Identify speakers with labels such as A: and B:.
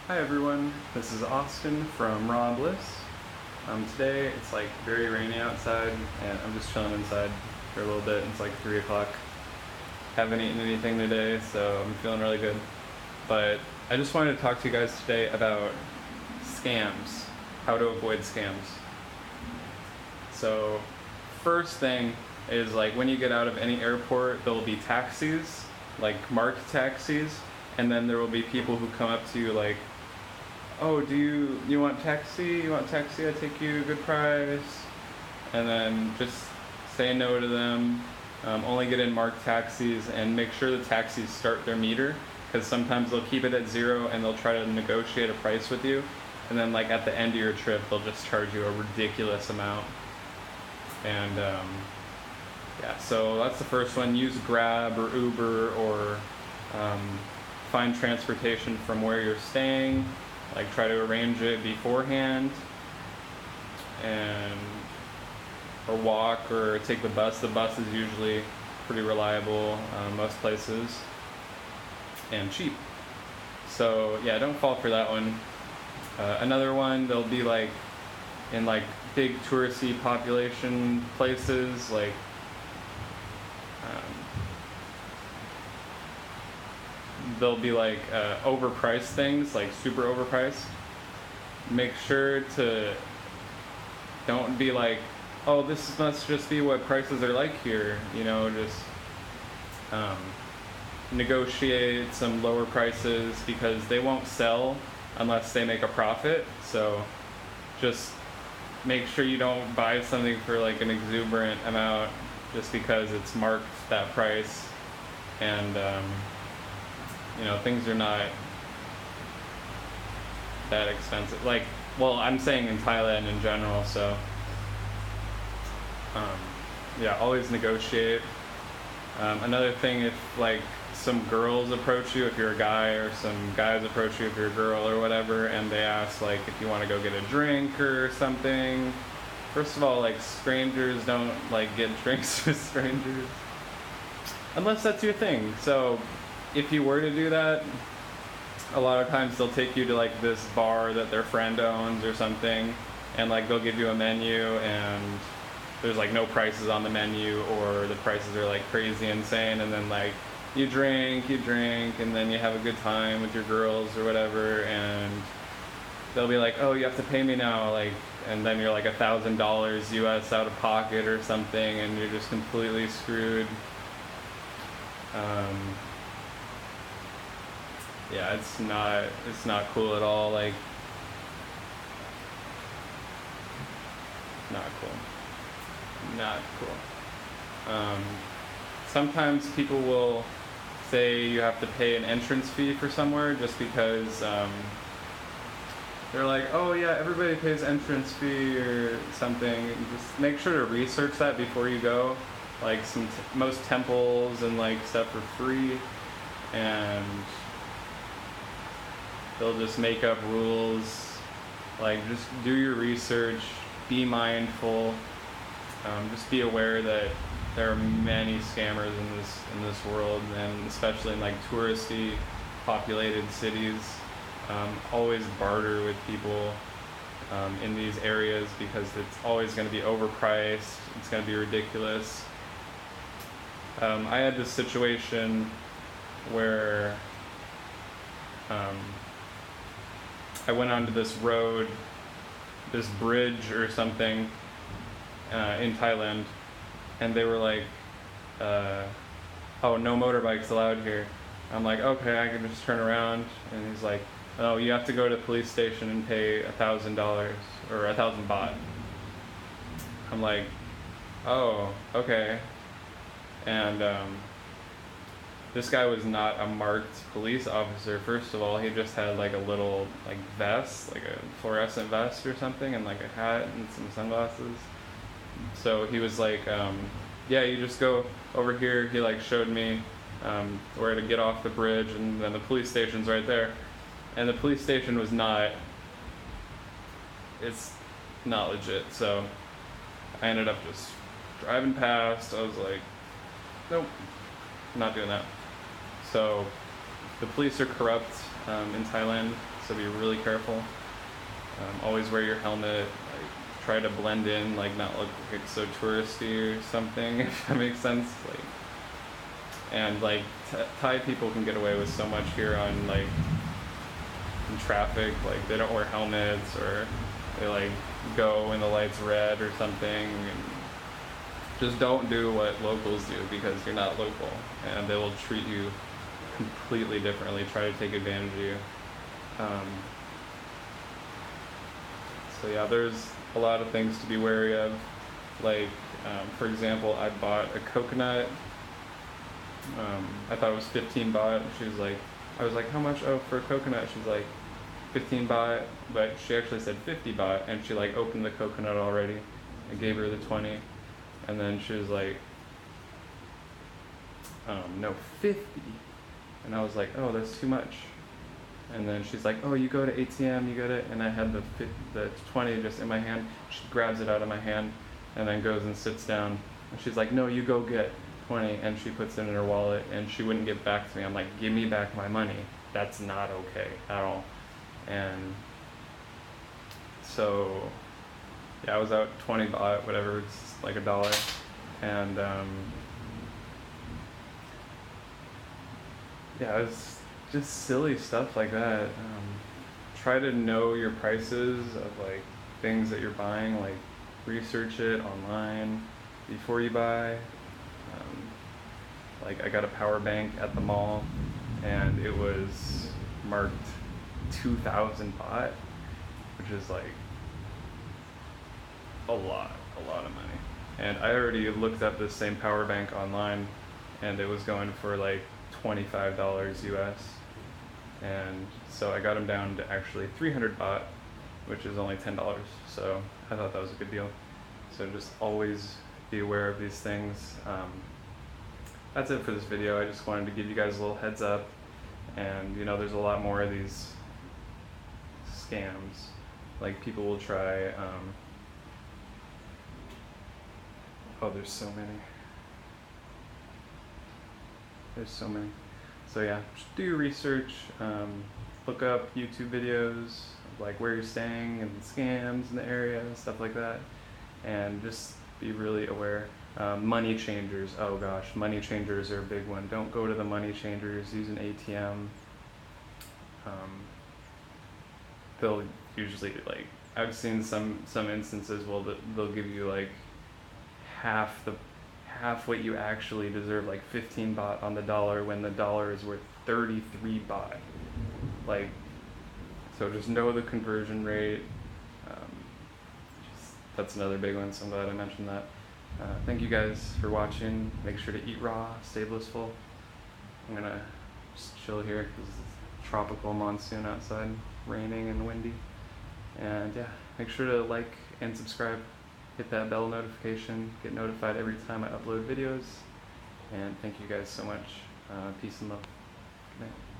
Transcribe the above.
A: Hi everyone, this is Austin from Raw Bliss. Today it's like very rainy outside and I'm just chilling inside for a little bit. It's like 3 o'clock. Haven't eaten anything today, so I'm feeling really good. But I just wanted to talk to you guys today about scams, how to avoid scams. So, first thing is like when you get out of any airport, there will be taxis, like marked taxis, and then there will be people who come up to you like, oh, do you want taxi? You want taxi? I take you, good price. And then just say no to them. Only get in marked taxis and make sure the taxis start their meter because sometimes they'll keep it at zero and they'll try to negotiate a price with you. And then like at the end of your trip, they'll just charge you a ridiculous amount. And yeah, so that's the first one. Use Grab or Uber or find transportation from where you're staying. Like try to arrange it beforehand, and or walk or take the bus. The bus is usually pretty reliable most places and cheap. So yeah, don't fall for that one. Another one, they'll be like in like big touristy population places like they'll be like overpriced things, like super overpriced. Make sure to don't be like, oh, this must just be what prices are like here. Just um, negotiate some lower prices because they won't sell unless they make a profit. So just make sure you don't buy something for like an exuberant amount just because it's marked that price. And things are not that expensive. Like, well, I'm saying in Thailand in general, so yeah, always negotiate. Another thing, if like some girls approach you, if you're a guy, or some guys approach you if you're a girl or whatever, and they ask like if you want to go get a drink or something. First of all, like strangers don't like get drinks with strangers unless that's your thing. So if you were to do that, a lot of times they'll take you to like this bar that their friend owns or something, and like they'll give you a menu and there's like no prices on the menu, or the prices are like crazy insane, and then like you drink, and then you have a good time with your girls or whatever, and they'll be like, oh, you have to pay me now, like, and then you're like $1,000 US out of pocket or something, and you're just completely screwed. Yeah, it's not cool at all. Like, not cool. Sometimes people will say you have to pay an entrance fee for somewhere just because they're like, oh yeah, everybody pays entrance fee or something. Just make sure to research that before you go. Like most temples and like stuff are free, and they'll just make up rules. Like, just do your research, be mindful, just be aware that there are many scammers in this world, and especially in like touristy populated cities. Always barter with people in these areas because it's always going to be overpriced. It's going to be ridiculous. I had this situation where I went onto this road, this bridge or something in Thailand, and they were like, oh, no motorbikes allowed here. I'm like, okay, I can just turn around. And he's like, oh, you have to go to the police station and pay $1,000 or 1,000 baht. I'm like, oh, okay. And this guy was not a marked police officer. First of all, he just had like a little like vest, like a fluorescent vest or something, and like a hat and some sunglasses. So he was like, yeah, you just go over here. He like showed me where to get off the bridge, and then the police station's right there. And the police station was it's not legit. So I ended up just driving past. I was like, nope, not doing that. So the police are corrupt. in Thailand, so be really careful. Always wear your helmet. Like, try to blend in, like not look like so touristy or something, if that makes sense. Like, and like Thai people can get away with so much here on like in traffic. Like they don't wear helmets, or they like go when the light's red or something. And just don't do what locals do, because you're not local, and they will treat you completely differently. Try to take advantage of you. So yeah, there's a lot of things to be wary of. Like, for example, I bought a coconut. I thought it was 15 baht. She was like, I was like, how much? Oh, for a coconut? She's like, 15 baht, but she actually said 50 baht, and she like opened the coconut already. I gave her the 20, and then she was like, no, 50. And I was like, oh, that's too much. And then she's like, oh, you go to ATM, you go to, and I had the 20 just in my hand. She grabs it out of my hand and then goes and sits down. And she's like, no, you go get 20. And she puts it in her wallet, and she wouldn't get back to me. I'm like, give me back my money. That's not okay at all. And so, yeah, I was out 20 baht, whatever, it's like $1. And yeah, it was just silly stuff like that. Try to know your prices of like things that you're buying, like research it online before you buy. Like I got a power bank at the mall, and it was marked 2,000 baht, which is like a lot of money. And I already looked up this same power bank online, and it was going for like $25 US. And so I got them down to actually 300 baht, which is only $10. So I thought that was a good deal. So just always be aware of these things. That's it for this video. I just wanted to give you guys a little heads up. And you know, there's a lot more of these scams. Like people will try, oh, there's so many. There's so many. So yeah, just do your research, look up YouTube videos of like where you're staying and scams in the area and stuff like that, and just be really aware. Money changers, oh gosh, money changers are a big one. Don't go to the money changers, use an ATM. They'll usually, like, I've seen some instances, well, they'll give you like half what you actually deserve, like 15 baht on the dollar, when the dollar is worth 33 baht. Like, so just know the conversion rate. That's another big one, so I'm glad I mentioned that. Thank you guys for watching. Make sure to eat raw, stay blissful. I'm gonna just chill here because it's tropical monsoon outside, raining and windy. And yeah, make sure to like and subscribe. Hit that bell notification, get notified every time I upload videos. And thank you guys so much. Peace and love. Good night.